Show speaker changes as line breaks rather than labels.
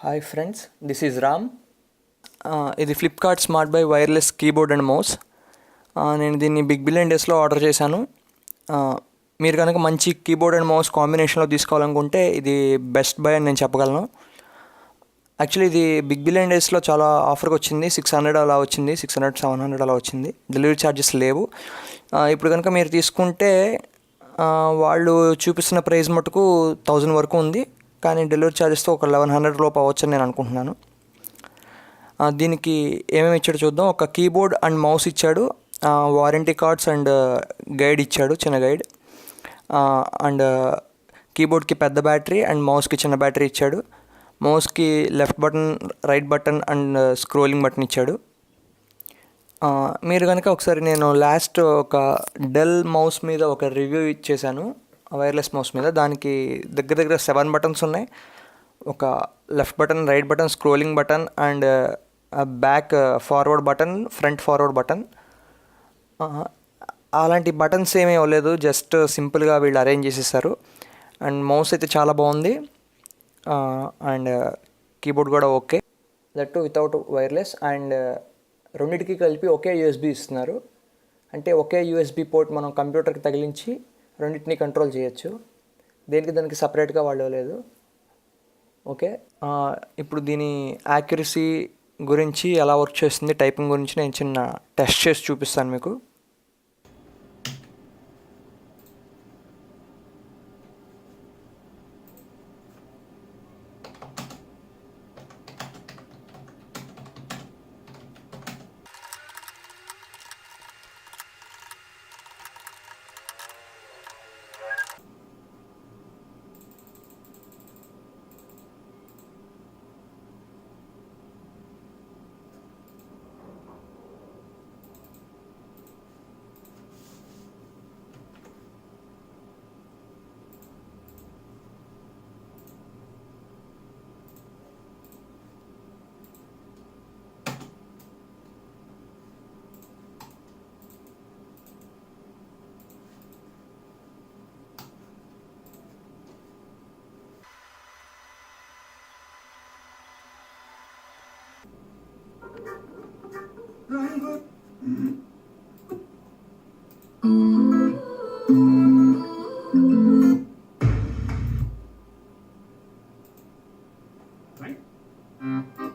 Hi friends, this is Ram. ఇది Flipkart smart buy wireless keyboard and mouse. నేను దీన్ని big billion డేస్లో order చేశాను. మీరు కనుక మంచి కీబోర్డ్ అండ్ మౌస్ కాంబినేషన్లో తీసుకోవాలనుకుంటే ఇది బెస్ట్ బై అని నేను చెప్పగలను. యాక్చువల్లీ ఇది బిగ్ బిలియన్ డేస్లో చాలా ఆఫర్కి వచ్చింది. 600 అలా వచ్చింది, 600 700 అలా వచ్చింది. డెలివరీ ఛార్జెస్ లేవు. ఇప్పుడు కనుక మీరు తీసుకుంటే వాళ్ళు చూపిస్తున్న ప్రైస్ మటుకు 1000 వరకు ఉంది, కానీ డెలివరీ ఛార్జెస్తో ఒక 1100 లోపు అవ్వచ్చని నేను అనుకుంటున్నాను. దీనికి ఏమేమి ఇచ్చాడు చూద్దాం. ఒక కీబోర్డ్ అండ్ మౌస్ ఇచ్చాడు, వారంటీ కార్డ్స్ అండ్ గైడ్ ఇచ్చాడు, చిన్న గైడ్. అండ్ కీబోర్డ్కి పెద్ద బ్యాటరీ అండ్ మౌస్కి చిన్న బ్యాటరీ ఇచ్చాడు. మౌస్కి left button, right button and scrolling button ఇచ్చాడు. మీరు కనుక ఒకసారి, నేను లాస్ట్ ఒక డెల్ మౌస్ మీద ఒక రివ్యూ ఇచ్చేసాను, వైర్లెస్ మౌస్ మీద. దానికి దగ్గర 7 బటన్స్ ఉన్నాయి. ఒక left button, right button, scrolling button and back forward button, front forward button. అలాంటి బటన్స్ ఏమీ ఇవ్వలేదు, జస్ట్ సింపుల్గా వీళ్ళు అరేంజ్ చేసేసారు. అండ్ మౌస్ అయితే చాలా బాగుంది. అండ్ కీబోర్డ్ కూడా okay, that to without wireless. And రెండింటికి కలిపి ఒకే యూఎస్బి ఇస్తున్నారు. అంటే ఒకే యూఎస్బి పోర్ట్ మనం కంప్యూటర్కి తగిలించి రెండింటిని కంట్రోల్ చేయొచ్చు. దానికి సపరేట్గా వాడలేదు. ఓకే, ఇప్పుడు దీని యాక్యురసీ గురించి, ఎలా వర్క్ చేస్తుంది, టైపింగ్ గురించి నేను చిన్న టెస్ట్ చేసి చూపిస్తాను మీకు. Right?